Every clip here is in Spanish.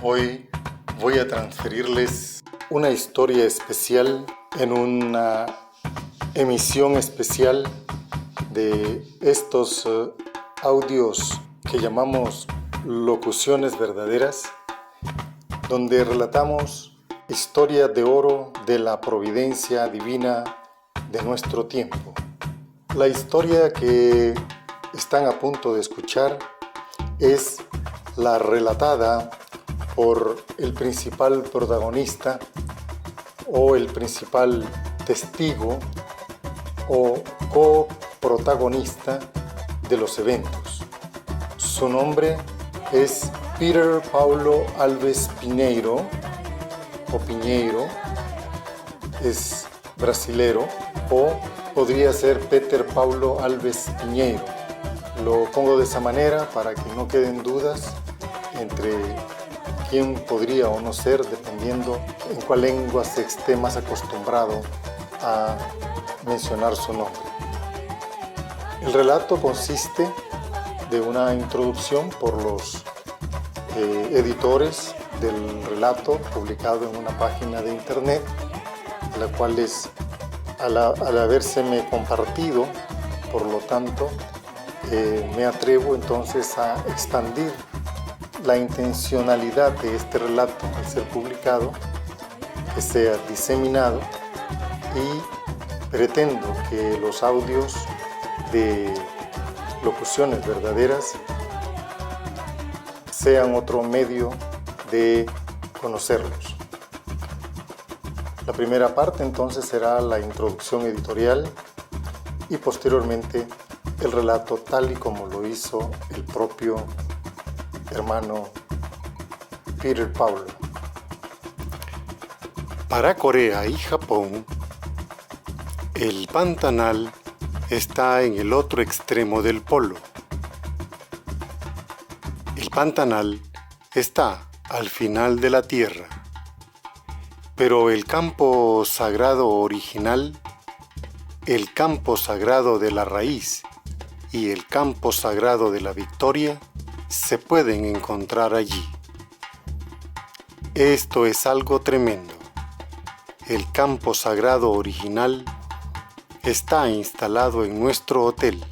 Hoy voy a transferirles una historia especial en una emisión especial de estos audios que llamamos locuciones verdaderas, donde relatamos historias de oro de la providencia divina de nuestro tiempo. La historia que están a punto de escuchar es la relatada por el principal protagonista o el principal testigo o coprotagonista de los eventos. Su nombre es Peter Paulo Alves Pinheiro o Pinheiro, es brasilero, o podría ser Peter Paulo Alves Pinheiro. Lo pongo de esa manera para que no queden dudas entre quién podría o no ser, dependiendo en cuál lengua se esté más acostumbrado a mencionar su nombre. El relato consiste de una introducción por los editores del relato publicado en una página de internet, la cual al habérseme compartido, por lo tanto, me atrevo entonces a expandir la intencionalidad de este relato al ser publicado, que sea diseminado, y pretendo que los audios de locuciones verdaderas sean otro medio de conocerlos. La primera parte entonces será la introducción editorial y posteriormente el relato tal y como lo hizo el propio hermano Peter Paulo. Para Corea y Japón, el Pantanal está en el otro extremo del polo. El Pantanal está al final de la Tierra, pero el campo sagrado original, el campo sagrado de la raíz y el campo sagrado de la victoria se pueden encontrar allí. Esto es algo tremendo. El campo sagrado original está instalado en nuestro hotel,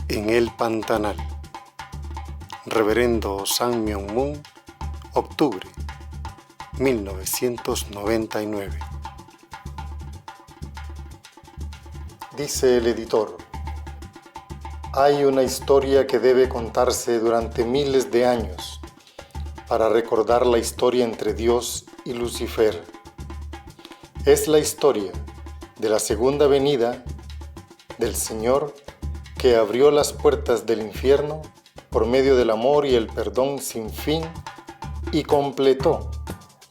en el Pantanal. Reverendo Sang Myung Moon, octubre 1999. Dice el editor: hay una historia que debe contarse durante miles de años para recordar la historia entre Dios y Lucifer. Es la historia de la segunda venida del Señor, que abrió las puertas del infierno por medio del amor y el perdón sin fin y completó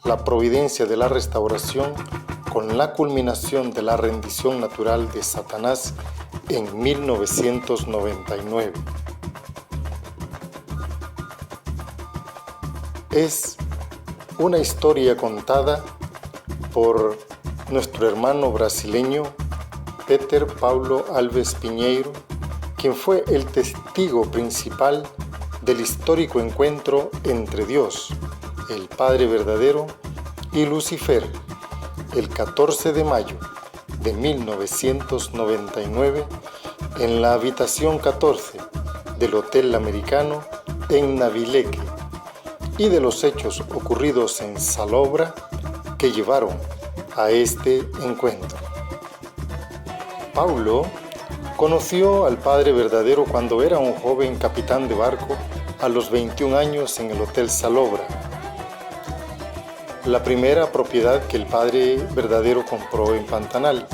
la providencia de la restauración con la culminación de la rendición natural de Satanás en 1999. Es una historia contada por nuestro hermano brasileño Peter Paulo Alves Pinheiro, quien fue el testigo principal del histórico encuentro entre Dios, el Padre verdadero, y Lucifer, el 14 de mayo de 1999, en la habitación 14 del Hotel Americano en Navileque, y de los hechos ocurridos en Salobra que llevaron a este encuentro. Paulo conoció al Padre verdadero cuando era un joven capitán de barco a los 21 años en el Hotel Salobra, la primera propiedad que el Padre verdadero compró en Pantanal.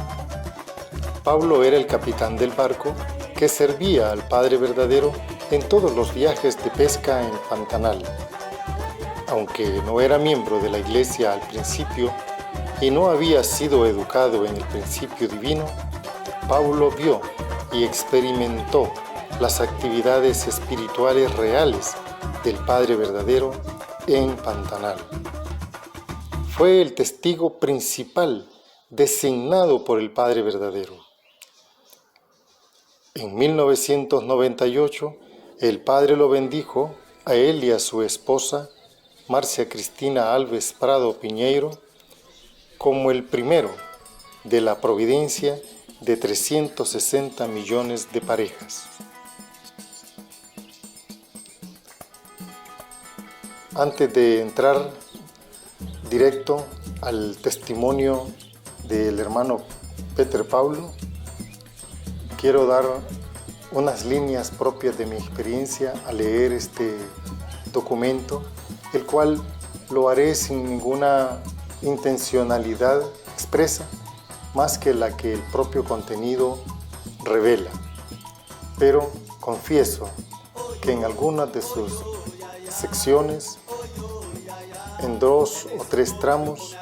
Paulo era el capitán del barco que servía al Padre verdadero en todos los viajes de pesca en Pantanal. Aunque no era miembro de la iglesia al principio y no había sido educado en el principio divino, Paulo vio y experimentó las actividades espirituales reales del Padre verdadero en Pantanal. Fue el testigo principal designado por el Padre verdadero. En 1998, el Padre lo bendijo a él y a su esposa Marcia Cristina Alves Prado Piñeiro como el primero de la providencia de 360 millones de parejas. Antes de entrar directo al testimonio del hermano Peter Paulo, quiero dar unas líneas propias de mi experiencia al leer este documento, el cual lo haré sin ninguna intencionalidad expresa, más que la que el propio contenido revela. Pero confieso que en algunas de sus secciones, en 2 o 3 tramos,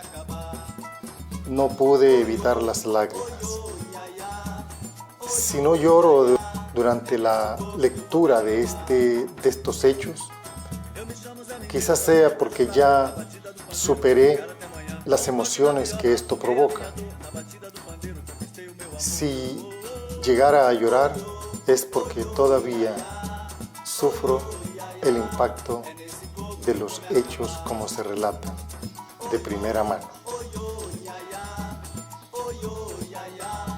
no pude evitar las lágrimas. Si no lloro durante la lectura de estos hechos, quizás sea porque ya superé las emociones que esto provoca. Si llegara a llorar es porque todavía sufro el impacto de los hechos como se relatan de primera mano.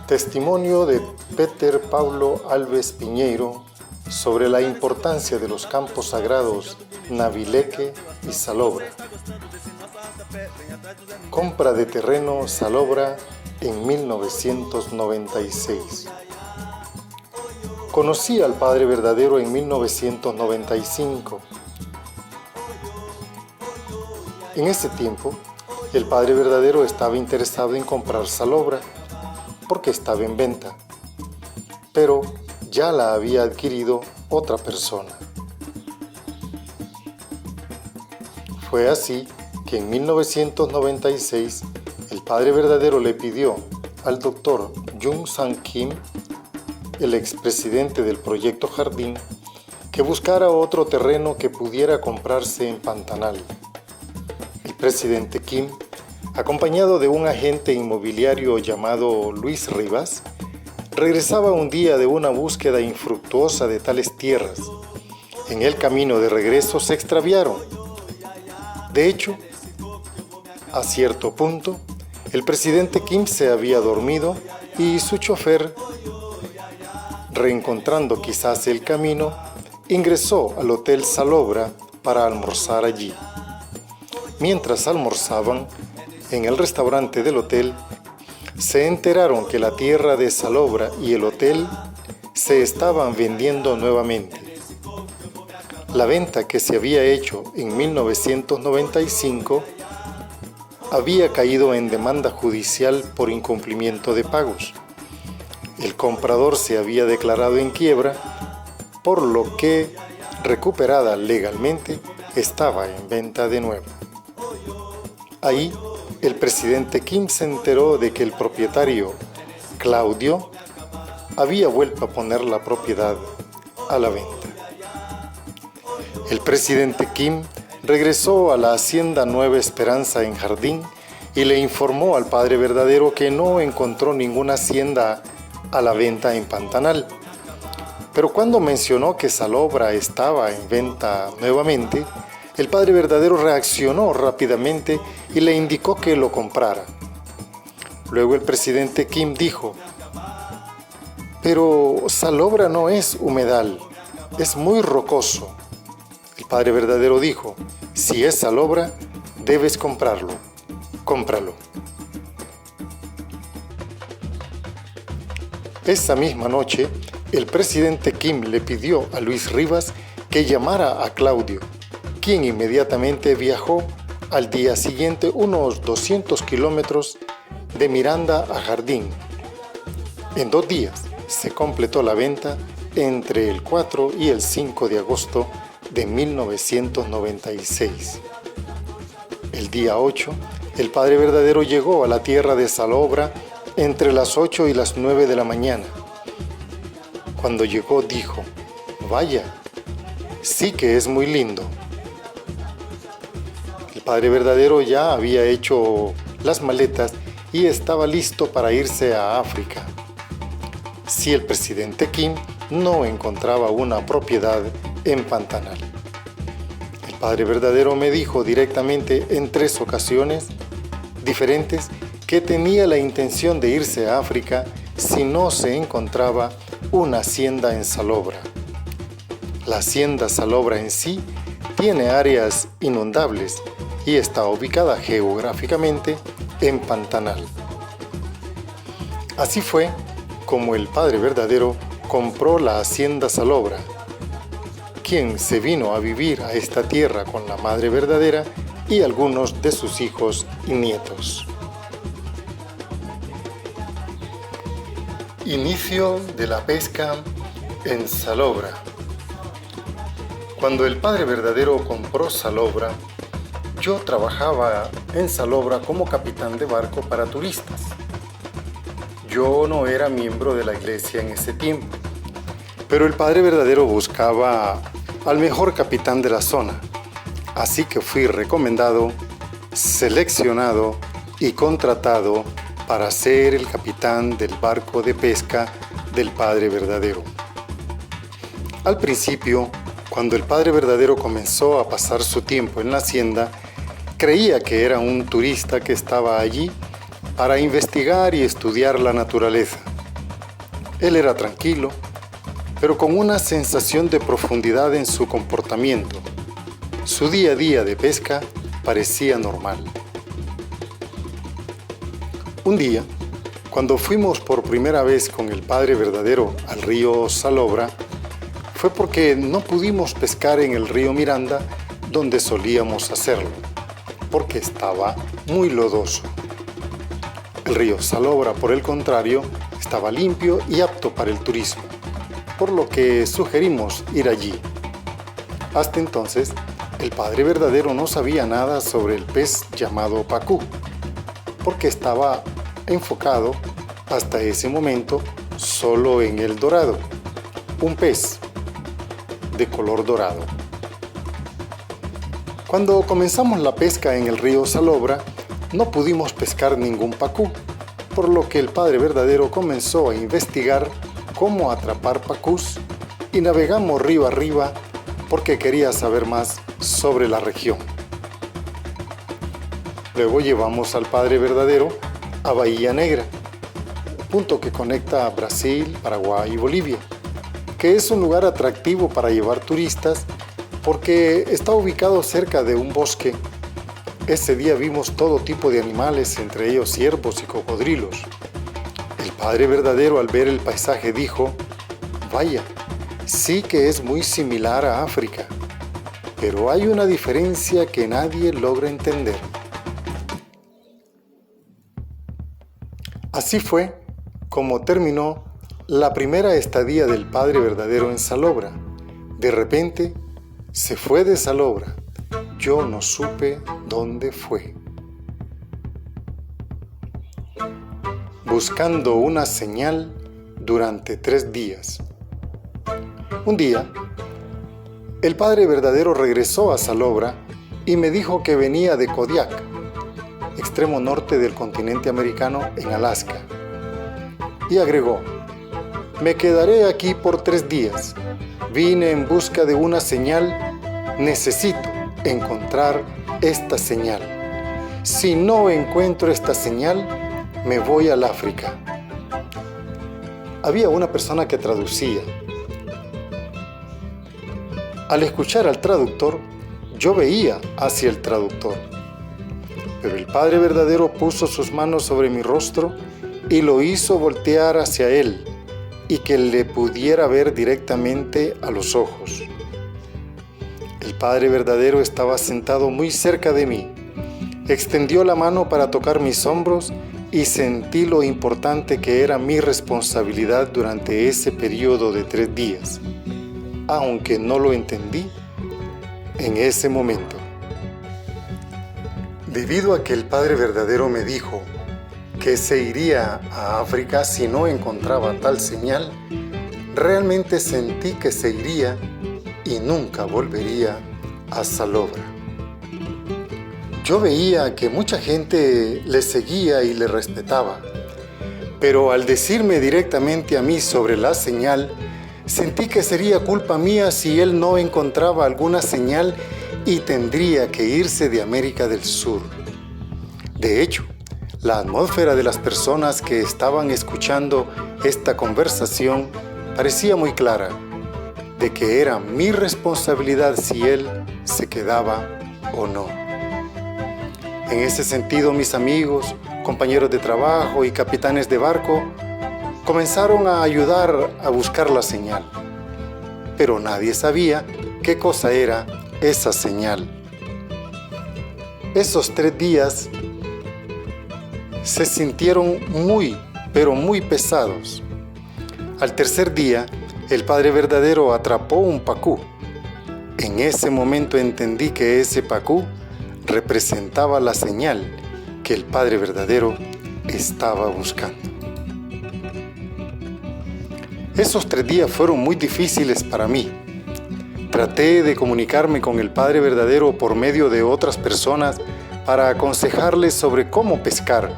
Testimonio de Peter Paulo Alves Piñeiro sobre la importancia de los campos sagrados Navileque y Salobra. Compra de terreno Salobra en 1996. Conocí al Padre Verdadero en 1995. En ese tiempo, el Padre Verdadero estaba interesado en comprar Salobra porque estaba en venta, pero ya la había adquirido otra persona. Fue así que en 1996 el Padre Verdadero le pidió al doctor Jung San Kim, el expresidente del Proyecto Jardín, que buscara otro terreno que pudiera comprarse en Pantanal. El presidente Kim, acompañado de un agente inmobiliario llamado Luis Rivas, regresaba un día de una búsqueda infructuosa de tales tierras. En el camino de regreso se extraviaron. De hecho, a cierto punto, el presidente Kim se había dormido y su chofer, reencontrando quizás el camino, ingresó al Hotel Salobra para almorzar allí. Mientras almorzaban, en el restaurante del hotel, se enteraron que la tierra de Salobra y el hotel se estaban vendiendo nuevamente. La venta que se había hecho en 1995 había caído en demanda judicial por incumplimiento de pagos. El comprador se había declarado en quiebra, por lo que, recuperada legalmente, estaba en venta de nuevo. Ahí, el presidente Kim se enteró de que el propietario, Claudio, había vuelto a poner la propiedad a la venta. El presidente Kim regresó a la hacienda Nueva Esperanza en Jardín y le informó al Padre Verdadero que no encontró ninguna hacienda a la venta en Pantanal. Pero cuando mencionó que Salobra estaba en venta nuevamente, el Padre Verdadero reaccionó rápidamente y le indicó que lo comprara. Luego el presidente Kim dijo: «Pero Salobra no es humedal, es muy rocoso». El Padre Verdadero dijo: «Si es Salobra, debes comprarlo, cómpralo». Esa misma noche, el presidente Kim le pidió a Luis Rivas que llamara a Claudio, quien inmediatamente viajó al día siguiente unos 200 kilómetros de Miranda a Jardín. En 2 días se completó la venta entre el 4 y el 5 de agosto de 1996. El día 8, el Padre Verdadero llegó a la tierra de Salobra entre las 8 y las 9 de la mañana. Cuando llegó dijo: «Vaya, sí que es muy lindo». El Padre Verdadero ya había hecho las maletas y estaba listo para irse a África, si el presidente Kim no encontraba una propiedad en Pantanal. El Padre Verdadero me dijo directamente en 3 ocasiones diferentes que tenía la intención de irse a África si no se encontraba una hacienda en Salobra. La hacienda Salobra en sí tiene áreas inundables y está ubicada geográficamente en Pantanal. Así fue como el Padre Verdadero compró la hacienda Salobra, quien se vino a vivir a esta tierra con la Madre Verdadera y algunos de sus hijos y nietos. Inicio de la pesca en Salobra. Cuando el Padre Verdadero compró Salobra, yo trabajaba en Salobra como capitán de barco para turistas. Yo no era miembro de la iglesia en ese tiempo, pero el Padre Verdadero buscaba al mejor capitán de la zona, así que fui recomendado, seleccionado y contratado para ser el capitán del barco de pesca del Padre Verdadero. Al principio, cuando el Padre Verdadero comenzó a pasar su tiempo en la hacienda, creía que era un turista que estaba allí para investigar y estudiar la naturaleza. Él era tranquilo, pero con una sensación de profundidad en su comportamiento. Su día a día de pesca parecía normal. Un día, cuando fuimos por primera vez con el Padre Verdadero al río Salobra, fue porque no pudimos pescar en el río Miranda donde solíamos hacerlo, porque estaba muy lodoso. El río Salobra, por el contrario, estaba limpio y apto para el turismo, por lo que sugerimos ir allí. Hasta entonces, el Padre Verdadero no sabía nada sobre el pez llamado pacú, porque estaba enfocado hasta ese momento solo en el dorado, un pez de color dorado. Cuando comenzamos la pesca en el río Salobra, no pudimos pescar ningún pacú, por lo que el Padre Verdadero comenzó a investigar cómo atrapar pacús y navegamos río arriba porque quería saber más sobre la región. Luego llevamos al Padre Verdadero a Bahía Negra, punto que conecta a Brasil, Paraguay y Bolivia, que es un lugar atractivo para llevar turistas porque está ubicado cerca de un bosque. Ese día vimos todo tipo de animales, entre ellos ciervos y cocodrilos. El Padre Verdadero, al ver el paisaje, dijo: «Vaya, sí que es muy similar a África, pero hay una diferencia que nadie logra entender». Así fue como terminó la primera estadía del Padre Verdadero en Salobra. De repente, se fue de Salobra. Yo no supe dónde fue. Buscando una señal durante 3 días. Un día, el Padre Verdadero regresó a Salobra y me dijo que venía de Kodiak, extremo norte del continente americano, en Alaska. Y agregó: «Me quedaré aquí por 3 días. Vine en busca de una señal. Necesito encontrar esta señal. Si no encuentro esta señal, me voy al África». Había una persona que traducía. Al escuchar al traductor, yo veía hacia el traductor. Pero el Padre Verdadero puso sus manos sobre mi rostro y lo hizo voltear hacia él y que le pudiera ver directamente a los ojos. El Padre Verdadero estaba sentado muy cerca de mí. Extendió la mano para tocar mis hombros y sentí lo importante que era mi responsabilidad durante ese periodo de 3 días, aunque no lo entendí en ese momento. Debido a que el Padre Verdadero me dijo que se iría a África si no encontraba tal señal, realmente sentí que se iría y nunca volvería a Salobra. Yo veía que mucha gente le seguía y le respetaba, pero al decirme directamente a mí sobre la señal, sentí que sería culpa mía si él no encontraba alguna señal y tendría que irse de América del Sur. De hecho, la atmósfera de las personas que estaban escuchando esta conversación parecía muy clara, de que era mi responsabilidad si él se quedaba o no. En ese sentido, mis amigos, compañeros de trabajo y capitanes de barco comenzaron a ayudar a buscar la señal, pero nadie sabía qué cosa era esa señal. Esos 3 días se sintieron pero muy pesados. Al tercer día, el Padre Verdadero atrapó un pacú. En ese momento entendí que ese pacú representaba la señal que el Padre Verdadero estaba buscando. Esos 3 días fueron muy difíciles para mí. Traté de comunicarme con el Padre Verdadero por medio de otras personas para aconsejarles sobre cómo pescar,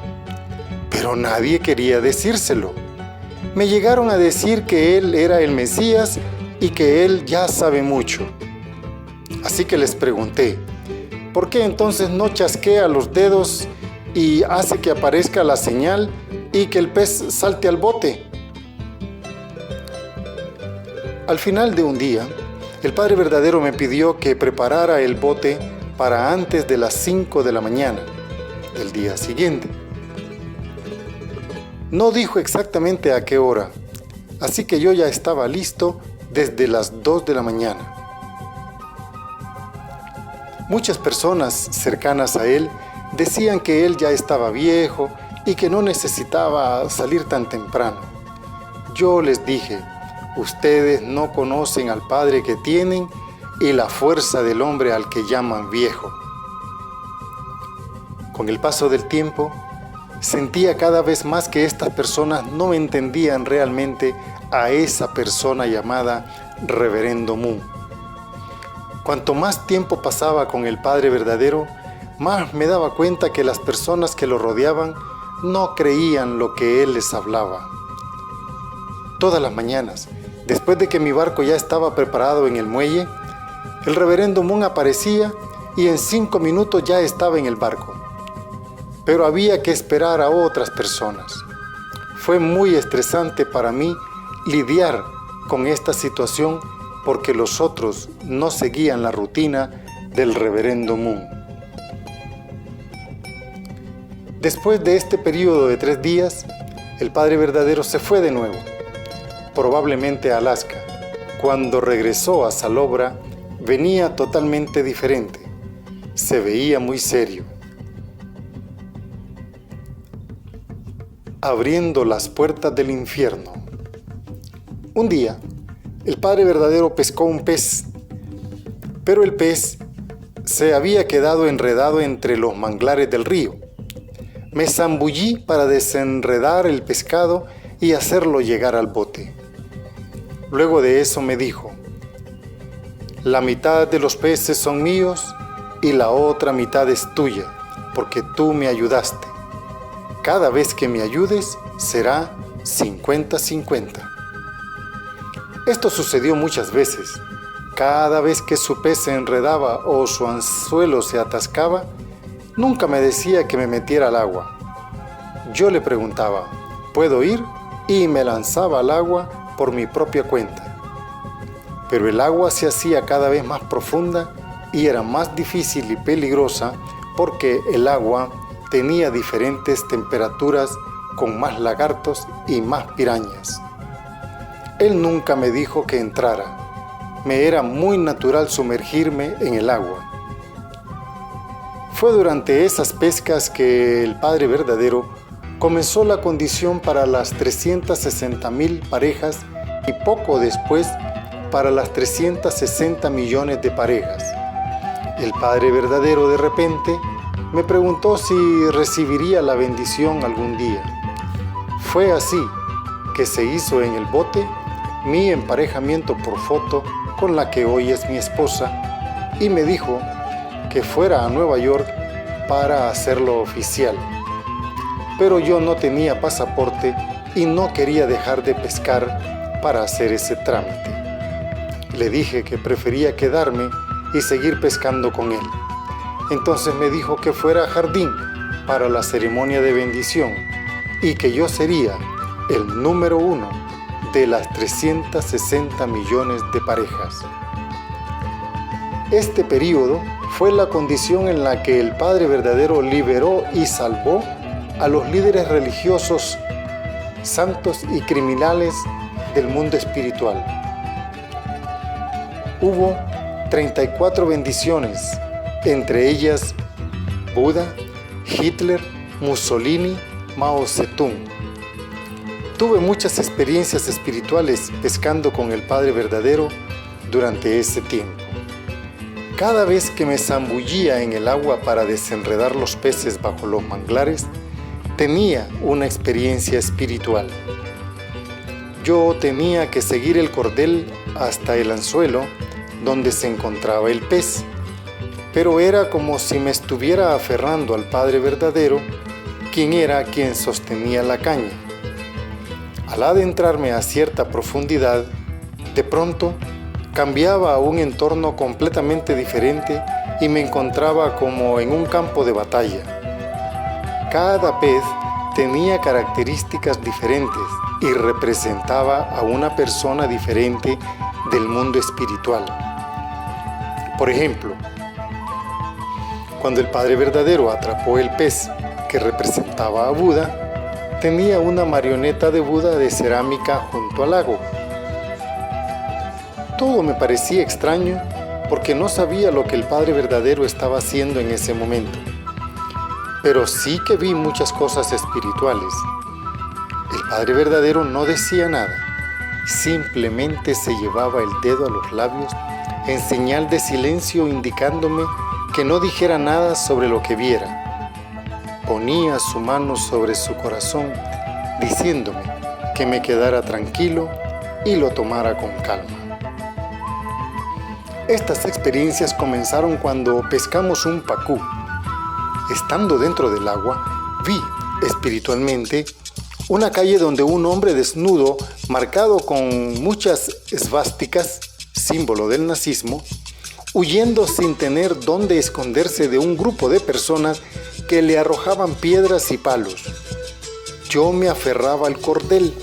pero nadie quería decírselo. Me llegaron a decir que Él era el Mesías y que Él ya sabe mucho. Así que les pregunté, ¿por qué entonces no chasquea los dedos y hace que aparezca la señal y que el pez salte al bote? Al final de un día, el Padre Verdadero me pidió que preparara el bote para antes de las 5 de la mañana del día siguiente. No dijo exactamente a qué hora, así que yo ya estaba listo desde las 2 de la mañana. Muchas personas cercanas a él decían que él ya estaba viejo y que no necesitaba salir tan temprano. Yo les dije, ustedes no conocen al Padre que tienen y la fuerza del hombre al que llaman viejo. Con el paso del tiempo, sentía cada vez más que estas personas no entendían realmente a esa persona llamada Reverendo Moon. Cuanto más tiempo pasaba con el Padre Verdadero, más me daba cuenta que las personas que lo rodeaban no creían lo que él les hablaba. Todas las mañanas, después de que mi barco ya estaba preparado en el muelle, el Reverendo Moon aparecía y en 5 minutos ya estaba en el barco. Pero había que esperar a otras personas. Fue muy estresante para mí lidiar con esta situación porque los otros no seguían la rutina del Reverendo Moon. Después de este periodo de 3 días, el Padre Verdadero se fue de nuevo, probablemente a Alaska. Cuando regresó a Salobra, venía totalmente diferente. Se veía muy serio. Abriendo las puertas del infierno. Un día, el Padre Verdadero pescó un pez, pero el pez se había quedado enredado entre los manglares del río. Me zambullí para desenredar el pescado y hacerlo llegar al bote. Luego de eso me dijo, la mitad de los peces son míos y la otra mitad es tuya, porque tú me ayudaste. Cada vez que me ayudes será 50-50. Esto sucedió muchas veces. Cada vez que su pez se enredaba o su anzuelo se atascaba, nunca me decía que me metiera al agua. Yo le preguntaba, ¿puedo ir? Y me lanzaba al agua por mi propia cuenta. Pero el agua se hacía cada vez más profunda y era más difícil y peligrosa porque el agua tenía diferentes temperaturas con más lagartos y más pirañas. Él nunca me dijo que entrara. Me era muy natural sumergirme en el agua. Fue durante esas pescas que el Padre Verdadero comenzó la condición para las 360,000 parejas y poco después para las 360 millones de parejas. El Padre Verdadero de repente me preguntó si recibiría la bendición algún día. Fue así que se hizo en el bote mi emparejamiento por foto con la que hoy es mi esposa y me dijo que fuera a Nueva York para hacerlo oficial. Pero yo no tenía pasaporte y no quería dejar de pescar para hacer ese trámite. Le dije que prefería quedarme y seguir pescando con él. Entonces me dijo que fuera a jardín para la ceremonia de bendición y que yo sería el número 1 de las 360 millones de parejas. Este período fue la condición en la que el Padre Verdadero liberó y salvó a los líderes religiosos, santos y criminales del mundo espiritual. Hubo 34 bendiciones, entre ellas Buda, Hitler, Mussolini, Mao Zedong. Tuve muchas experiencias espirituales pescando con el Padre Verdadero durante ese tiempo. Cada vez que me zambullía en el agua para desenredar los peces bajo los manglares, tenía una experiencia espiritual. Yo tenía que seguir el cordel hasta el anzuelo donde se encontraba el pez, pero era como si me estuviera aferrando al Padre Verdadero, quien era quien sostenía la caña. Al adentrarme a cierta profundidad, de pronto cambiaba a un entorno completamente diferente y me encontraba como en un campo de batalla. Cada pez tenía características diferentes y representaba a una persona diferente del mundo espiritual. Por ejemplo, cuando el Padre Verdadero atrapó el pez que representaba a Buda, tenía una marioneta de Buda de cerámica junto al lago. Todo me parecía extraño porque no sabía lo que el Padre Verdadero estaba haciendo en ese momento. Pero sí que vi muchas cosas espirituales. El Padre Verdadero no decía nada, simplemente se llevaba el dedo a los labios en señal de silencio, indicándome que no dijera nada sobre lo que viera. Ponía su mano sobre su corazón, diciéndome que me quedara tranquilo y lo tomara con calma. Estas experiencias comenzaron cuando pescamos un pacú. Estando dentro del agua, vi espiritualmente una calle donde un hombre desnudo, marcado con muchas esvásticas, símbolo del nazismo, huyendo sin tener dónde esconderse de un grupo de personas que le arrojaban piedras y palos. Yo me aferraba al cordel.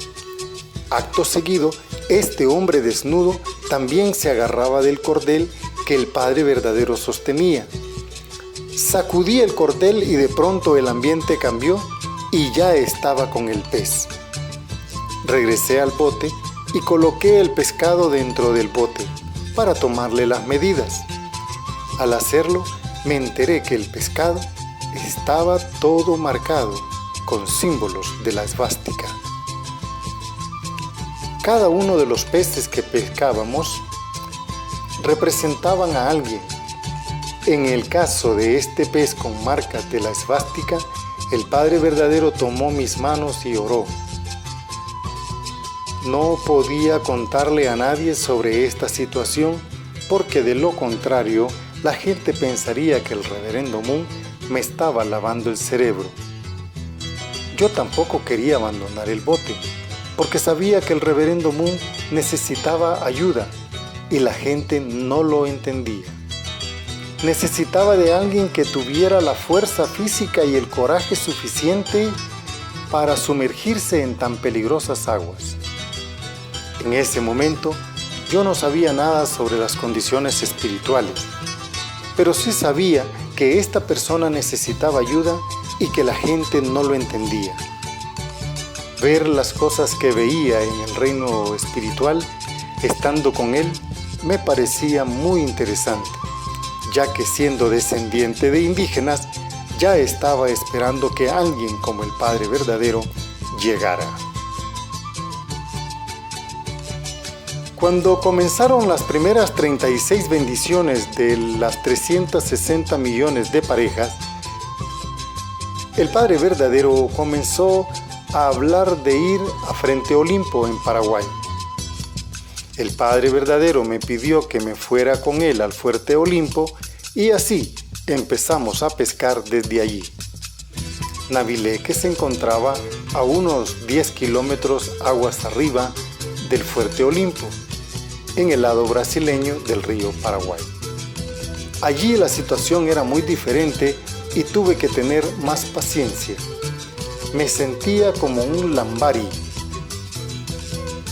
Acto seguido, este hombre desnudo también se agarraba del cordel que el Padre Verdadero sostenía. Sacudí el cordel y de pronto el ambiente cambió y ya estaba con el pez. Regresé al bote y coloqué el pescado dentro del bote para tomarle las medidas. Al hacerlo, me enteré que el pescado estaba todo marcado con símbolos de la esvástica. Cada uno de los peces que pescábamos representaban a alguien. En el caso de este pez con marcas de la esvástica, el Padre Verdadero tomó mis manos y oró. No podía contarle a nadie sobre esta situación porque de lo contrario la gente pensaría que el Reverendo Moon me estaba lavando el cerebro. Yo tampoco quería abandonar el bote porque sabía que el Reverendo Moon necesitaba ayuda y la gente no lo entendía. Necesitaba de alguien que tuviera la fuerza física y el coraje suficiente para sumergirse en tan peligrosas aguas. En ese momento, yo no sabía nada sobre las condiciones espirituales, pero sí sabía que esta persona necesitaba ayuda y que la gente no lo entendía. Ver las cosas que veía en el reino espiritual, estando con él, me parecía muy interesante, ya que siendo descendiente de indígenas, ya estaba esperando que alguien como el Padre Verdadero llegara. Cuando comenzaron las primeras 36 bendiciones de las 360 millones de parejas, el Padre Verdadero comenzó a hablar de ir a Frente Olimpo en Paraguay. El Padre Verdadero me pidió que me fuera con él al Fuerte Olimpo y así empezamos a pescar desde allí. Navilé, que se encontraba a unos 10 kilómetros aguas arriba del Fuerte Olimpo, en el lado brasileño del río Paraguay. Allí la situación era muy diferente y tuve que tener más paciencia. Me sentía como un lambari,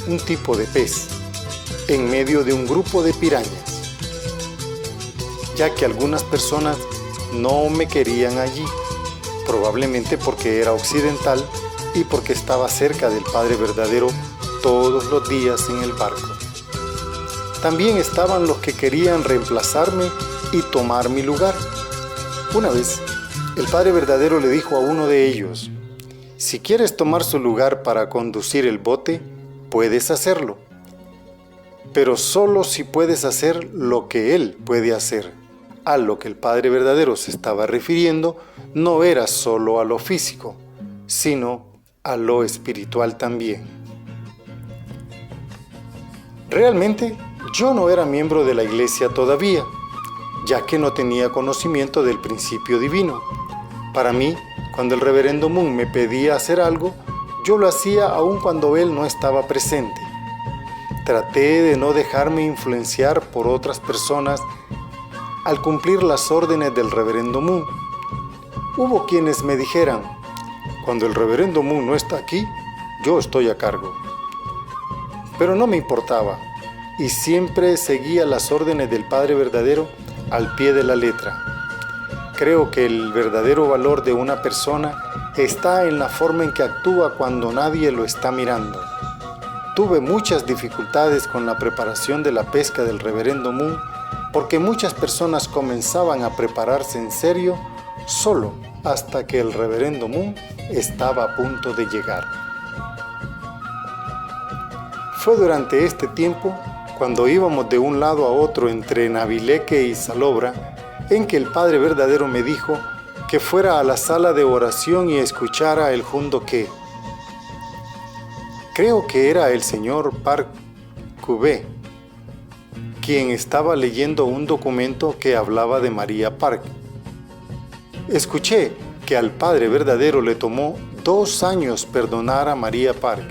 un tipo de pez, en medio de un grupo de pirañas, ya que algunas personas no me querían allí, probablemente porque era occidental y porque estaba cerca del Padre verdadero todos los días en el barco. También estaban los que querían reemplazarme y tomar mi lugar. Una vez, el Padre verdadero le dijo a uno de ellos: si quieres tomar su lugar para conducir el bote, puedes hacerlo, pero solo si puedes hacer lo que Él puede hacer. A lo que el Padre verdadero se estaba refiriendo no era solo a lo físico, sino a lo espiritual también. Realmente, yo no era miembro de la iglesia todavía, ya que no tenía conocimiento del principio divino. Para mí, cuando el reverendo Moon me pedía hacer algo, yo lo hacía aun cuando él no estaba presente. Traté de no dejarme influenciar por otras personas al cumplir las órdenes del reverendo Moon. Hubo quienes me dijeran: cuando el reverendo Moon no está aquí, yo estoy a cargo. Pero no me importaba, y siempre seguía las órdenes del Padre verdadero al pie de la letra. Creo que el verdadero valor de una persona está en la forma en que actúa cuando nadie lo está mirando. Tuve muchas dificultades con la preparación de la pesca del reverendo Moon, porque muchas personas comenzaban a prepararse en serio solo hasta que el reverendo Moon estaba a punto de llegar. Fue durante este tiempo, cuando íbamos de un lado a otro entre Navileque y Salobra, en que el Padre verdadero me dijo que fuera a la sala de oración y escuchara el jundoque. Creo que era el señor Park Cubé, quien estaba leyendo un documento que hablaba de María Park. Escuché que al Padre verdadero le tomó 2 años perdonar a María Park,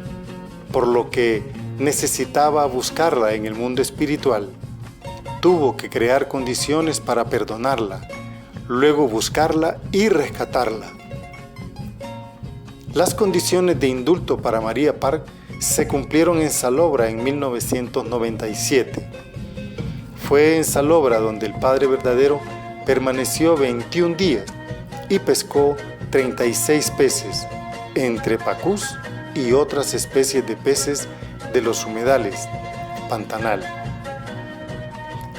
por lo que necesitaba buscarla en el mundo espiritual. Tuvo que crear condiciones para perdonarla, luego buscarla y rescatarla. Las condiciones de indulto para María Park se cumplieron en Salobra en 1997. Fue en Salobra donde el Padre verdadero permaneció 21 días y pescó 36 peces, entre pacús y otras especies de peces de los humedales, Pantanal.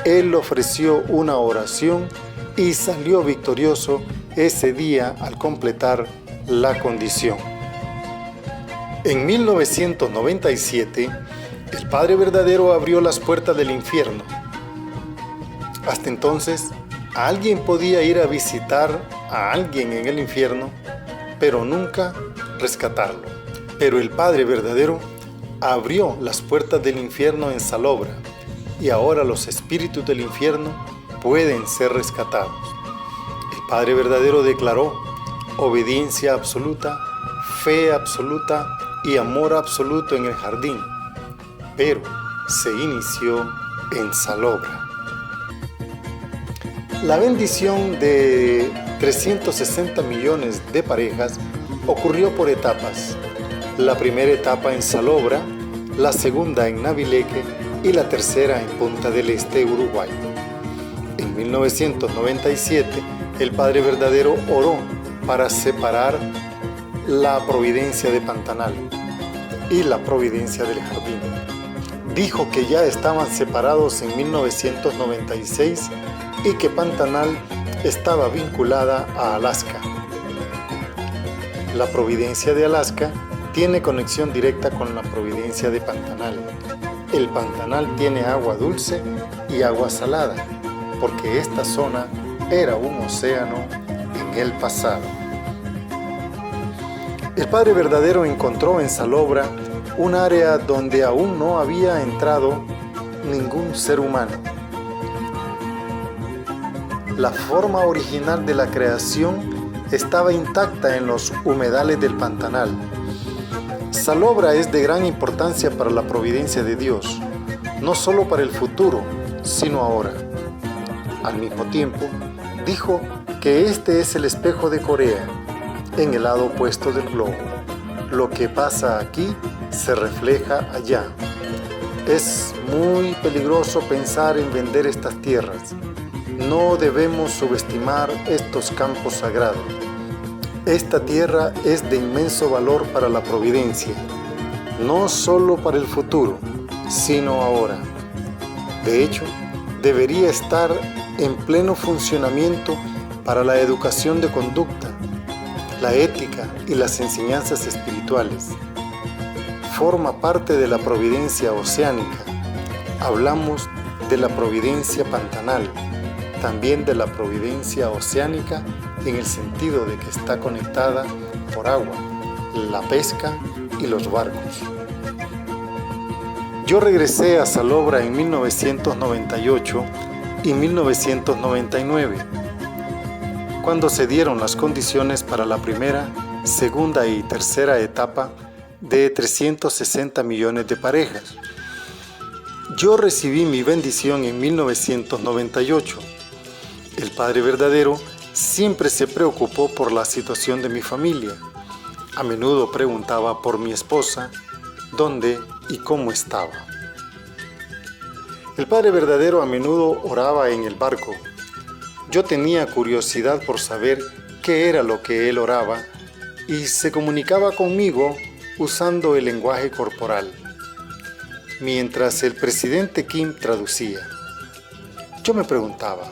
Él ofreció una oración y salió victorioso ese día al completar la condición. En 1997, el Padre verdadero abrió las puertas del infierno. Hasta entonces, alguien podía ir a visitar a alguien en el infierno, pero nunca rescatarlo. Pero el Padre verdadero abrió las puertas del infierno en Salobra, y ahora los espíritus del infierno pueden ser rescatados. El Padre verdadero declaró obediencia absoluta, fe absoluta y amor absoluto en el jardín, pero se inició en Salobra. La bendición de 360 millones de parejas ocurrió por etapas. La primera etapa en Salobra, la segunda en Navileque y la tercera en Punta del Este, Uruguay. En 1997, el Padre verdadero oró para separar la providencia de Pantanal y la providencia del jardín. Dijo que ya estaban separados en 1996 y que Pantanal estaba vinculada a Alaska. La providencia de Alaska tiene conexión directa con la providencia de Pantanal. El Pantanal tiene agua dulce y agua salada, porque esta zona era un océano en el pasado. El Padre verdadero encontró en Salobra un área donde aún no había entrado ningún ser humano. La forma original de la creación estaba intacta en los humedales del Pantanal. Salobra es de gran importancia para la providencia de Dios, no solo para el futuro, sino ahora. Al mismo tiempo, dijo que este es el espejo de Corea, en el lado opuesto del globo. Lo que pasa aquí se refleja allá. Es muy peligroso pensar en vender estas tierras. No debemos subestimar estos campos sagrados. Esta tierra es de inmenso valor para la providencia, no solo para el futuro, sino ahora. De hecho, debería estar en pleno funcionamiento para la educación de conducta, la ética y las enseñanzas espirituales. Forma parte de la providencia oceánica. Hablamos de la providencia pantanal, también de la providencia oceánica en el sentido de que está conectada por agua, la pesca y los barcos. Yo regresé a Salobra en 1998 y 1999, cuando se dieron las condiciones para la primera, segunda y tercera etapa de 360 millones de parejas. Yo recibí mi bendición en 1998. El Padre Verdadero siempre se preocupó por la situación de mi familia. A menudo preguntaba por mi esposa, dónde y cómo estaba. El Padre Verdadero a menudo oraba en el barco. Yo tenía curiosidad por saber qué era lo que él oraba y se comunicaba conmigo usando el lenguaje corporal, mientras el presidente Kim traducía. Yo me preguntaba,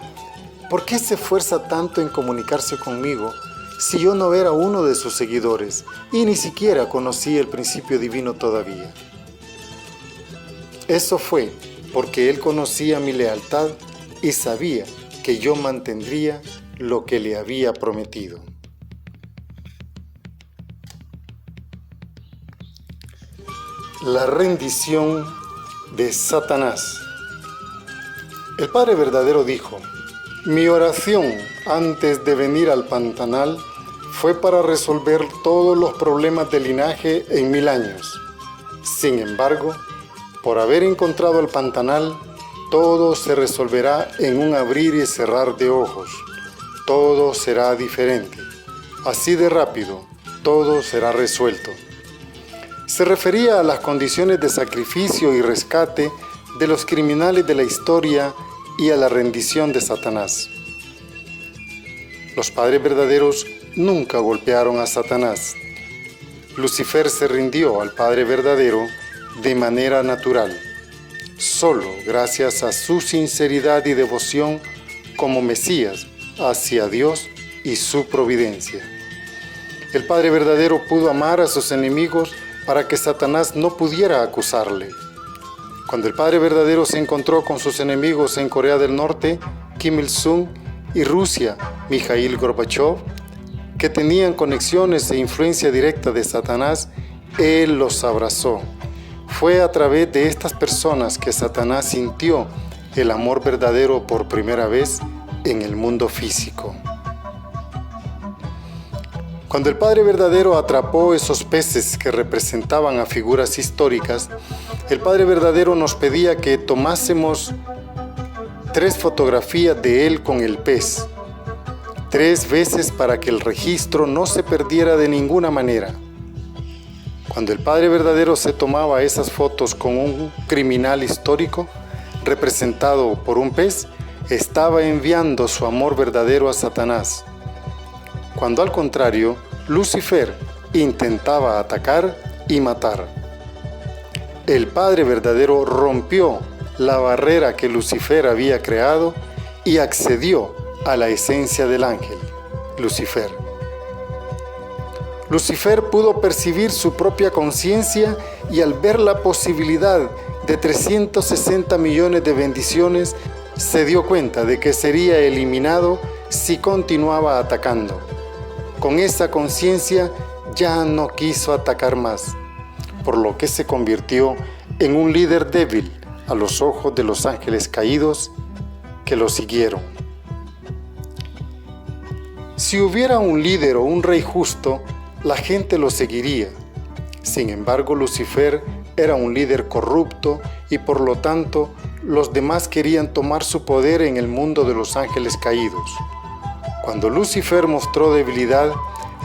¿por qué se esfuerza tanto en comunicarse conmigo si yo no era uno de sus seguidores y ni siquiera conocí el principio divino todavía? Eso fue porque él conocía mi lealtad y sabía que yo mantendría lo que le había prometido. La rendición de Satanás. El Padre Verdadero dijo: mi oración antes de venir al Pantanal fue para resolver todos los problemas de linaje en 1000 años. Sin embargo, por haber encontrado el Pantanal, todo se resolverá en un abrir y cerrar de ojos. Todo será diferente. Así de rápido, todo será resuelto. Se refería a las condiciones de sacrificio y rescate de los criminales de la historia y a la rendición de Satanás. Los padres verdaderos nunca golpearon a Satanás. Lucifer se rindió al Padre Verdadero de manera natural, solo gracias a su sinceridad y devoción como Mesías hacia Dios y su providencia. El Padre Verdadero pudo amar a sus enemigos para que Satanás no pudiera acusarle. Cuando el Padre Verdadero se encontró con sus enemigos en Corea del Norte, Kim Il-sung, y Rusia, Mikhail Gorbachev, que tenían conexiones e influencia directa de Satanás, él los abrazó. Fue a través de estas personas que Satanás sintió el amor verdadero por primera vez en el mundo físico. Cuando el Padre Verdadero atrapó esos peces que representaban a figuras históricas, el Padre Verdadero nos pedía que tomásemos 3 fotografías de él con el pez, 3 veces para que el registro no se perdiera de ninguna manera. Cuando el Padre Verdadero se tomaba esas fotos con un criminal histórico representado por un pez, estaba enviando su amor verdadero a Satanás. Cuando al contrario, Lucifer intentaba atacar y matar. El Padre Verdadero rompió la barrera que Lucifer había creado y accedió a la esencia del ángel, Lucifer. Lucifer pudo percibir su propia conciencia y al ver la posibilidad de 360 millones de bendiciones, se dio cuenta de que sería eliminado si continuaba atacando. Con esa conciencia ya no quiso atacar más, por lo que se convirtió en un líder débil a los ojos de los ángeles caídos que lo siguieron. Si hubiera un líder o un rey justo, la gente lo seguiría. Sin embargo, Lucifer era un líder corrupto y por lo tanto los demás querían tomar su poder en el mundo de los ángeles caídos. Cuando Lucifer mostró debilidad,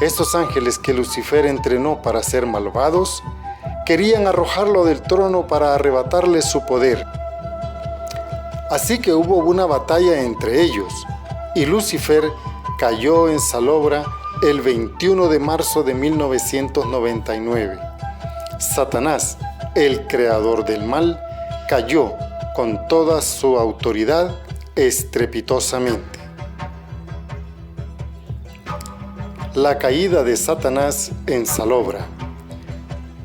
estos ángeles que Lucifer entrenó para ser malvados, querían arrojarlo del trono para arrebatarle su poder. Así que hubo una batalla entre ellos, y Lucifer cayó en Salobra el 21 de marzo de 1999. Satanás, el creador del mal, cayó con toda su autoridad estrepitosamente. La caída de Satanás en Salobra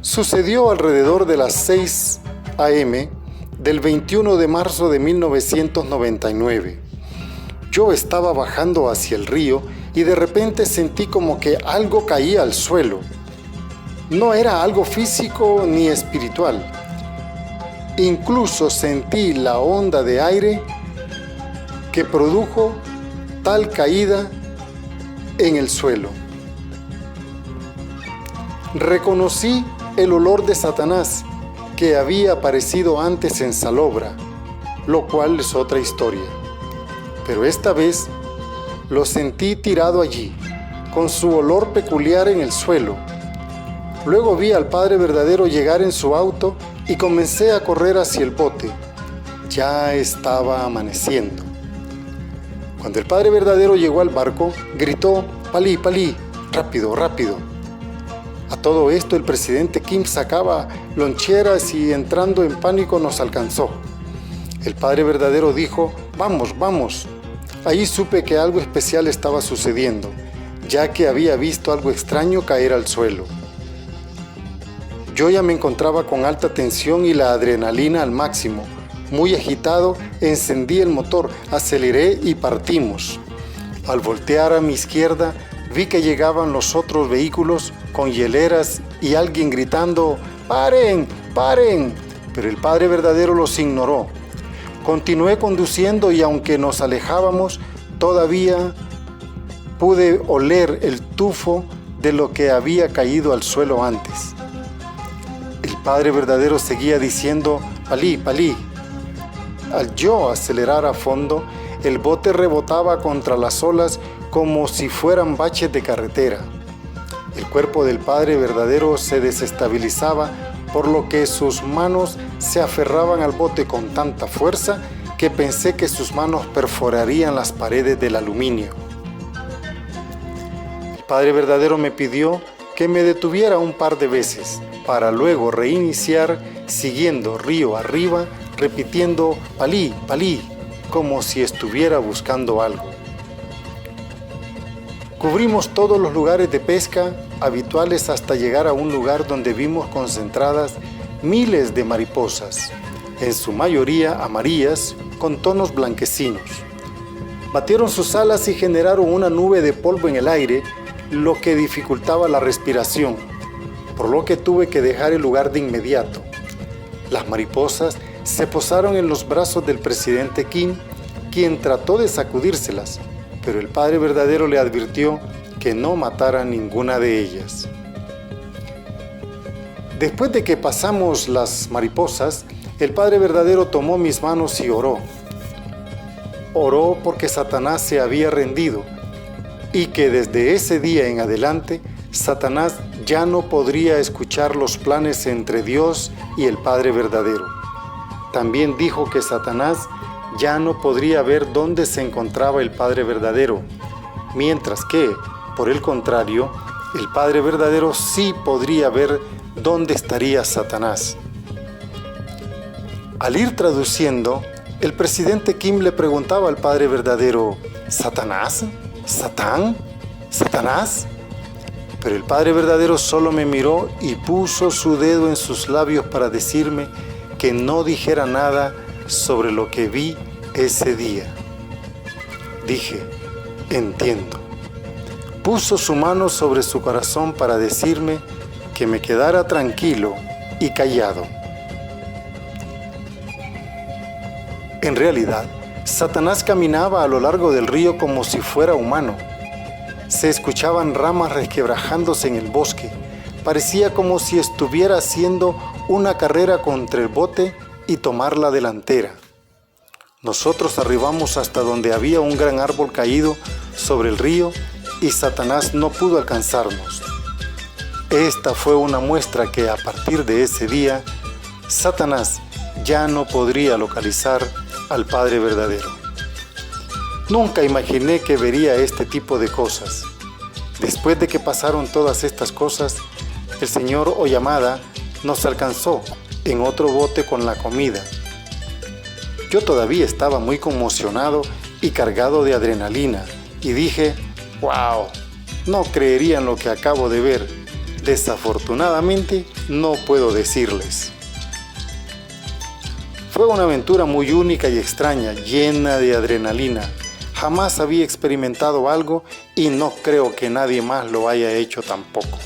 sucedió alrededor de las 6 a.m. del 21 de marzo de 1999. Yo estaba bajando hacia el río y de repente sentí como que algo caía al suelo. No era algo físico ni espiritual. Incluso sentí la onda de aire que produjo tal caída en el suelo. Reconocí el olor de Satanás que había aparecido antes en Salobra, lo cual es otra historia. Pero esta vez lo sentí tirado allí, con su olor peculiar en el suelo. Luego vi al Padre Verdadero llegar en su auto y comencé a correr hacia el bote. Ya estaba amaneciendo. Cuando el Padre Verdadero llegó al barco, gritó: "Palí, Palí, rápido, rápido". A todo esto el presidente Kim sacaba loncheras y entrando en pánico nos alcanzó. El Padre Verdadero dijo: "Vamos, vamos". Ahí supe que algo especial estaba sucediendo, ya que había visto algo extraño caer al suelo. Yo ya me encontraba con alta tensión y la adrenalina al máximo. Muy agitado, encendí el motor, aceleré y partimos. Al voltear a mi izquierda, vi que llegaban los otros vehículos con hieleras y alguien gritando: "¡Paren! ¡Paren!". Pero el Padre Verdadero los ignoró. Continué conduciendo y aunque nos alejábamos, todavía pude oler el tufo de lo que había caído al suelo antes. El Padre Verdadero seguía diciendo: "Palí, Palí". Al yo acelerar a fondo, el bote rebotaba contra las olas como si fueran baches de carretera. El cuerpo del Padre Verdadero se desestabilizaba, por lo que sus manos se aferraban al bote con tanta fuerza que pensé que sus manos perforarían las paredes del aluminio. El Padre Verdadero me pidió que me detuviera un par de veces, para luego reiniciar siguiendo río arriba, repitiendo "Palí, Palí", como si estuviera buscando algo. Cubrimos todos los lugares de pesca habituales hasta llegar a un lugar donde vimos concentradas miles de mariposas, en su mayoría amarillas con tonos blanquecinos. Batieron sus alas y generaron una nube de polvo en el aire, lo que dificultaba la respiración, por lo que tuve que dejar el lugar de inmediato. Las mariposas se posaron en los brazos del presidente Kim, quien trató de sacudírselas, pero el Padre Verdadero le advirtió que no matara ninguna de ellas. Después de que pasamos las mariposas, el Padre Verdadero tomó mis manos y oró. Oró porque Satanás se había rendido y que desde ese día en adelante Satanás ya no podría escuchar los planes entre Dios y el Padre Verdadero. También dijo que Satanás ya no podría ver dónde se encontraba el Padre Verdadero, mientras que, por el contrario, el Padre Verdadero sí podría ver dónde estaría Satanás. Al ir traduciendo, el presidente Kim le preguntaba al Padre Verdadero: ¿Satanás? ¿Satán? ¿Satanás? Pero el Padre Verdadero solo me miró y puso su dedo en sus labios para decirme que no dijera nada sobre lo que vi ese día. Dije: entiendo. Puso su mano sobre su corazón para decirme que me quedara tranquilo y callado. En realidad, Satanás caminaba a lo largo del río como si fuera humano. Se escuchaban ramas resquebrajándose en el bosque. Parecía como si estuviera haciendo una carrera contra el bote y tomar la delantera. Nosotros arribamos hasta donde había un gran árbol caído sobre el río y Satanás no pudo alcanzarnos. Esta fue una muestra que a partir de ese día, Satanás ya no podría localizar al Padre verdadero. Nunca imaginé que vería este tipo de cosas. Después de que pasaron todas estas cosas, el señor Oyamada nos alcanzó en otro bote con la comida. Yo todavía estaba muy conmocionado y cargado de adrenalina y dije, ¡wow! No creerían lo que acabo de ver. Desafortunadamente, no puedo decirles. Fue una aventura muy única y extraña, llena de adrenalina. Jamás había experimentado algo y no creo que nadie más lo haya hecho tampoco.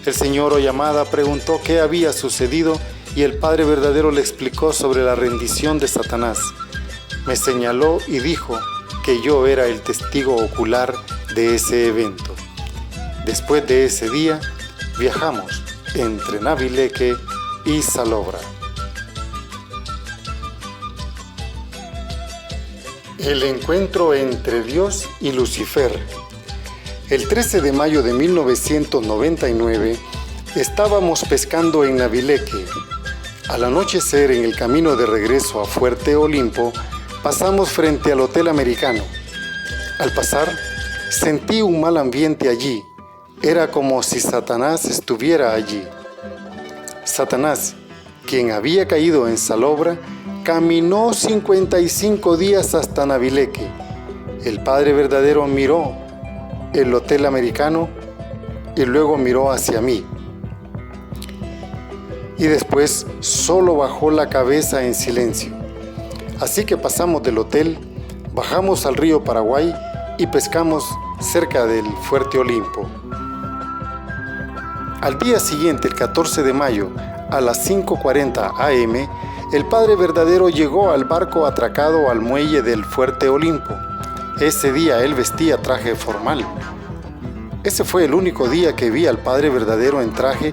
El señor Oyamada preguntó qué había sucedido y el Padre verdadero le explicó sobre la rendición de Satanás. Me señaló y dijo que yo era el testigo ocular de ese evento. Después de ese día, viajamos entre Navileque y Salobra. El encuentro entre Dios y Lucifer. El 13 de mayo de 1999 estábamos pescando en Navileque. Al anochecer, en el camino de regreso a Fuerte Olimpo, pasamos frente al Hotel Americano. Al pasar, sentí un mal ambiente allí. Era como si Satanás estuviera allí. Satanás, quien había caído en Salobra, caminó 55 días hasta Navileque. El Padre verdadero miró el Hotel Americano y luego miró hacia mí. Y después solo bajó la cabeza en silencio. Así que pasamos del hotel, bajamos al río Paraguay y pescamos cerca del Fuerte Olimpo. Al día siguiente, el 14 de mayo, a las 5:40 am, el Padre verdadero llegó al barco atracado al muelle del Fuerte Olimpo. Ese día él vestía traje formal. Ese fue el único día que vi al Padre verdadero en traje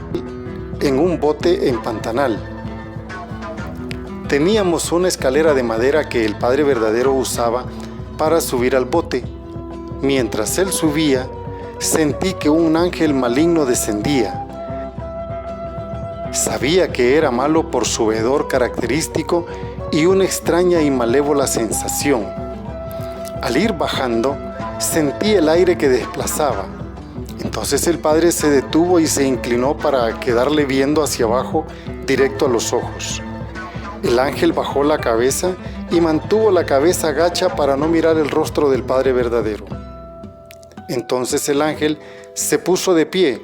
en un bote en Pantanal. Teníamos una escalera de madera que el Padre verdadero usaba para subir al bote. Mientras él subía, sentí que un ángel maligno descendía. Sabía que era malo por su hedor característico y una extraña y malévola sensación. Al ir bajando, sentí el aire que desplazaba. Entonces el Padre se detuvo y se inclinó para quedarle viendo hacia abajo, directo a los ojos. El ángel bajó la cabeza y mantuvo la cabeza agacha para no mirar el rostro del Padre verdadero. Entonces el ángel se puso de pie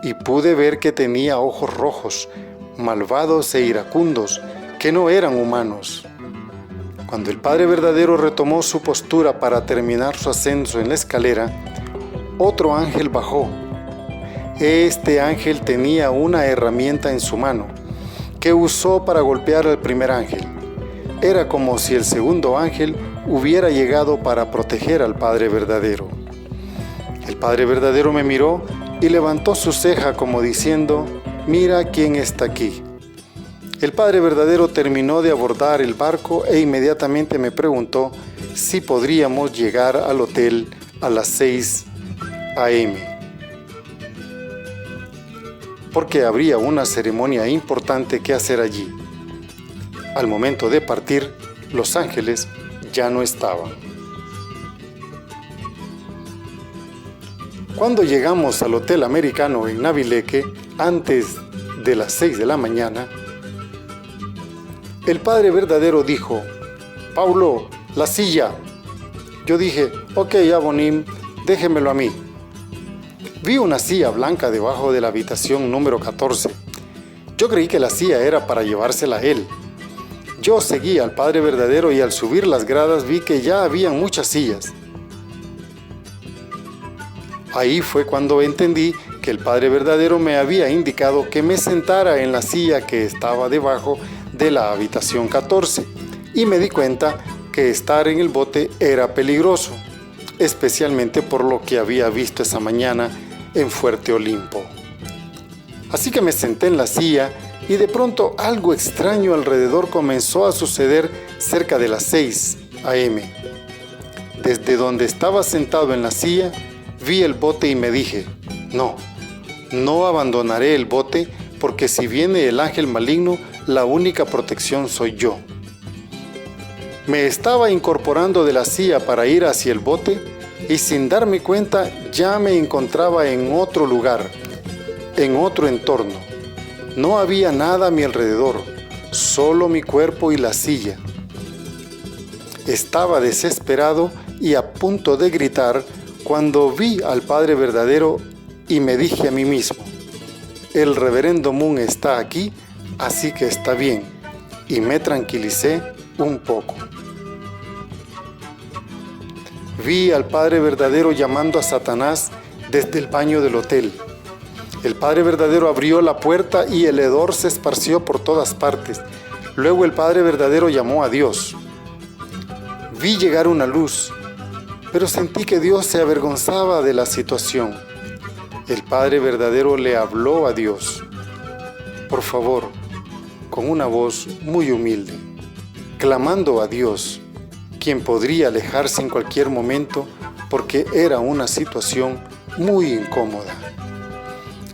y pude ver que tenía ojos rojos, malvados e iracundos, que no eran humanos. Cuando el Padre verdadero retomó su postura para terminar su ascenso en la escalera, otro ángel bajó. Este ángel tenía una herramienta en su mano, que usó para golpear al primer ángel. Era como si el segundo ángel hubiera llegado para proteger al Padre verdadero. El Padre verdadero me miró y levantó su ceja como diciendo, «Mira quién está aquí». El Padre verdadero terminó de abordar el barco e inmediatamente me preguntó si podríamos llegar al hotel a las 6 am, porque habría una ceremonia importante que hacer allí. Al momento de partir, los ángeles ya no estaban. Cuando llegamos al Hotel Americano en Navileque, antes de las 6 de la mañana, el Padre verdadero dijo, «Paulo, la silla». Yo dije, «Ok, Abonim, déjemelo a mí». Vi una silla blanca debajo de la habitación número 14. Yo creí que la silla era para llevársela a él. Yo seguí al Padre verdadero y al subir las gradas vi que ya habían muchas sillas. Ahí fue cuando entendí que el Padre verdadero me había indicado que me sentara en la silla que estaba debajo de la habitación 14 y me di cuenta que estar en el bote era peligroso, especialmente por lo que había visto esa mañana en Fuerte Olimpo. Así que me senté en la silla y de pronto algo extraño alrededor comenzó a suceder cerca de las 6 a.m. Desde donde estaba sentado en la silla, vi el bote y me dije, no abandonaré el bote, porque si viene el ángel maligno, la única protección soy yo. Me estaba incorporando de la silla para ir hacia el bote y sin darme cuenta ya me encontraba en otro lugar, en otro entorno. No había nada a mi alrededor, solo mi cuerpo y la silla. Estaba desesperado y a punto de gritar cuando vi al Padre verdadero y me dije a mí mismo, el reverendo Moon está aquí, así que está bien, y me tranquilicé un poco. Vi al Padre verdadero llamando a Satanás desde el baño del hotel. El Padre verdadero abrió la puerta y el hedor se esparció por todas partes. Luego el Padre verdadero llamó a Dios. Vi llegar una luz, pero sentí que Dios se avergonzaba de la situación. El Padre verdadero le habló a Dios, por favor, con una voz muy humilde, clamando a Dios, quien podría alejarse en cualquier momento porque era una situación muy incómoda.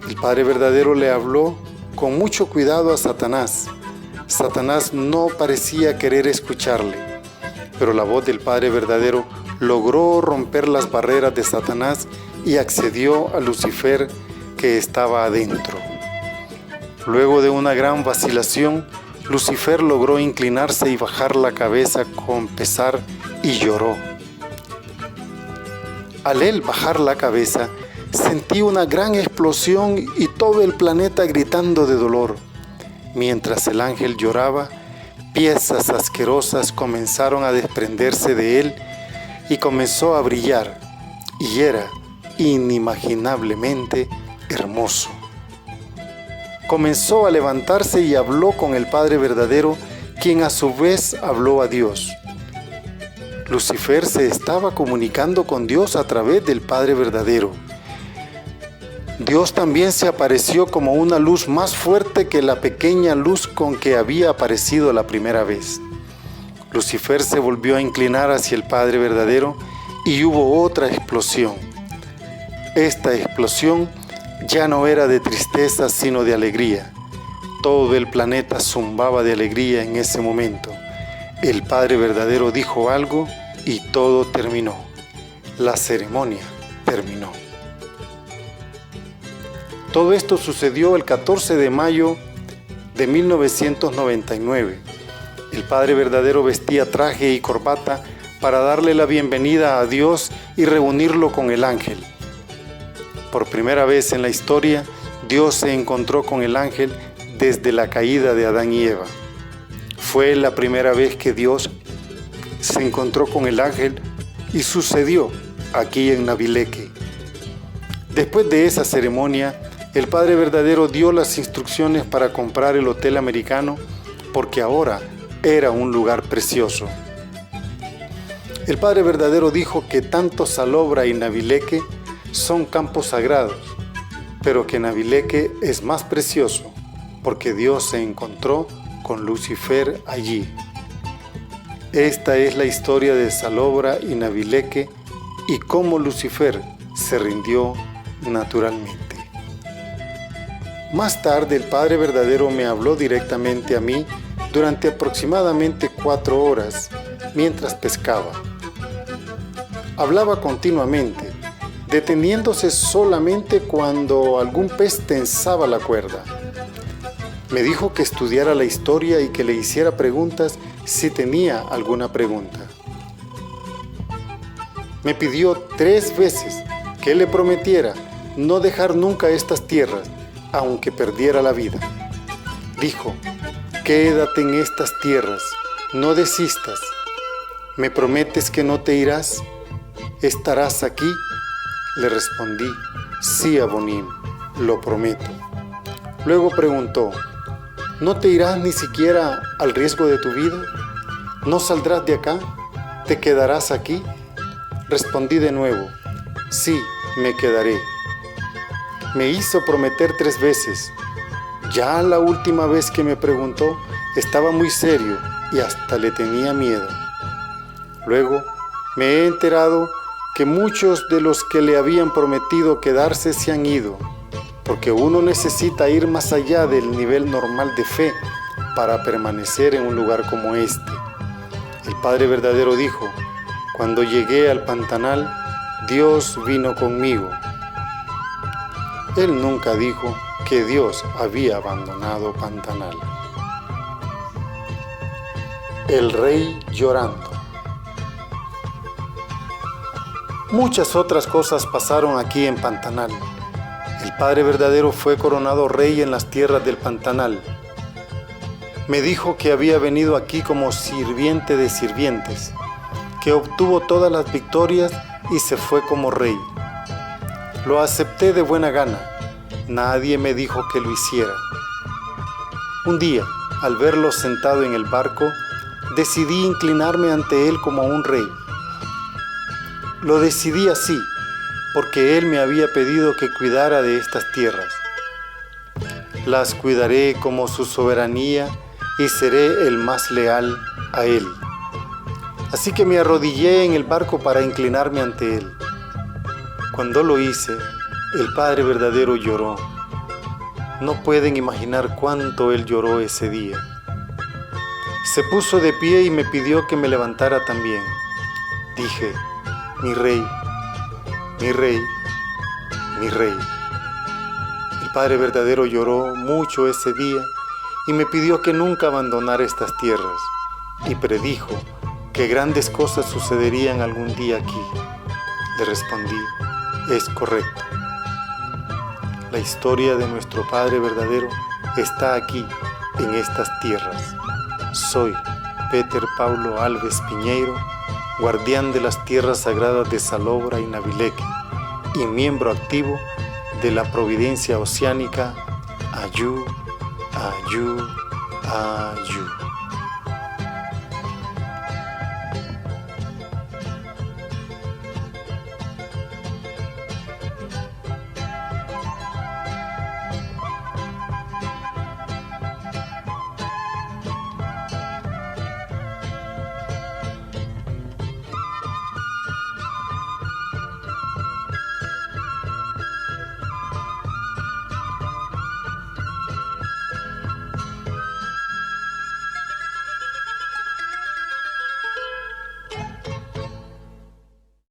El Padre verdadero le habló con mucho cuidado a Satanás. Satanás no parecía querer escucharle, pero la voz del Padre verdadero logró romper las barreras de Satanás y accedió a Lucifer, que estaba adentro. Luego de una gran vacilación, Lucifer logró inclinarse y bajar la cabeza con pesar y lloró. Al él bajar la cabeza, sentí una gran explosión y todo el planeta gritando de dolor. Mientras el ángel lloraba, piezas asquerosas comenzaron a desprenderse de él y comenzó a brillar, y era inimaginablemente hermoso. Comenzó a levantarse y habló con el Padre verdadero, quien a su vez habló a Dios. Lucifer se estaba comunicando con Dios a través del Padre verdadero. Dios también se apareció como una luz más fuerte que la pequeña luz con que había aparecido la primera vez. Lucifer se volvió a inclinar hacia el Padre verdadero y hubo otra explosión. Esta explosión ya no era de tristeza, sino de alegría. Todo el planeta zumbaba de alegría en ese momento. El Padre verdadero dijo algo y todo terminó. La ceremonia terminó. Todo esto sucedió el 14 de mayo de 1999. El Padre verdadero vestía traje y corbata para darle la bienvenida a Dios y reunirlo con el ángel. Por primera vez en la historia, Dios se encontró con el ángel desde la caída de Adán y Eva. Fue la primera vez que Dios se encontró con el ángel y sucedió aquí en Navileque. Después de esa ceremonia, el Padre verdadero dio las instrucciones para comprar el Hotel Americano porque ahora era un lugar precioso. El Padre verdadero dijo que tanto Salobra y Navileque son campos sagrados, pero que Navileque es más precioso porque Dios se encontró con Lucifer allí. Esta es la historia de Salobra y Navileque y cómo Lucifer se rindió naturalmente. Más tarde el Padre verdadero me habló directamente a mí durante aproximadamente 4 horas mientras pescaba. Hablaba continuamente, deteniéndose solamente cuando algún pez tensaba la cuerda. Me dijo que estudiara la historia y que le hiciera preguntas si tenía alguna pregunta. Me pidió 3 veces que le prometiera no dejar nunca estas tierras, aunque perdiera la vida. Dijo, quédate en estas tierras, no desistas. ¿Me prometes que no te irás? ¿Estarás aquí? Le respondí, sí, Abonim, lo prometo. Luego preguntó, ¿no te irás ni siquiera al riesgo de tu vida? ¿No saldrás de acá? ¿Te quedarás aquí? Respondí de nuevo, sí, me quedaré. Me hizo prometer 3 veces. Ya la última vez que me preguntó, estaba muy serio y hasta le tenía miedo. Luego me he enterado que muchos de los que le habían prometido quedarse se han ido, porque uno necesita ir más allá del nivel normal de fe para permanecer en un lugar como este. El Padre verdadero dijo: cuando llegué al Pantanal, Dios vino conmigo. Él nunca dijo que Dios había abandonado Pantanal. El rey llorando. Muchas otras cosas pasaron aquí en Pantanal. El Padre verdadero fue coronado rey en las tierras del Pantanal. Me dijo que había venido aquí como sirviente de sirvientes, que obtuvo todas las victorias y se fue como rey. Lo acepté de buena gana. Nadie me dijo que lo hiciera. Un día, al verlo sentado en el barco, decidí inclinarme ante él como un rey. Lo decidí así, porque él me había pedido que cuidara de estas tierras. Las cuidaré como su soberanía y seré el más leal a él. Así que me arrodillé en el barco para inclinarme ante él. Cuando lo hice, el Padre verdadero lloró. No pueden imaginar cuánto él lloró ese día. Se puso de pie y me pidió que me levantara también. Dije: mi rey, mi rey, mi rey. El Padre verdadero lloró mucho ese día y me pidió que nunca abandonara estas tierras, y predijo que grandes cosas sucederían algún día aquí. Le respondí: es correcto. La historia de nuestro Padre verdadero está aquí, en estas tierras. Soy Peter Paulo Alves Piñeiro, guardián de las tierras sagradas de Salobra y Navileque, y miembro activo de la Providencia Oceánica Ayú, Ayú, Ayú.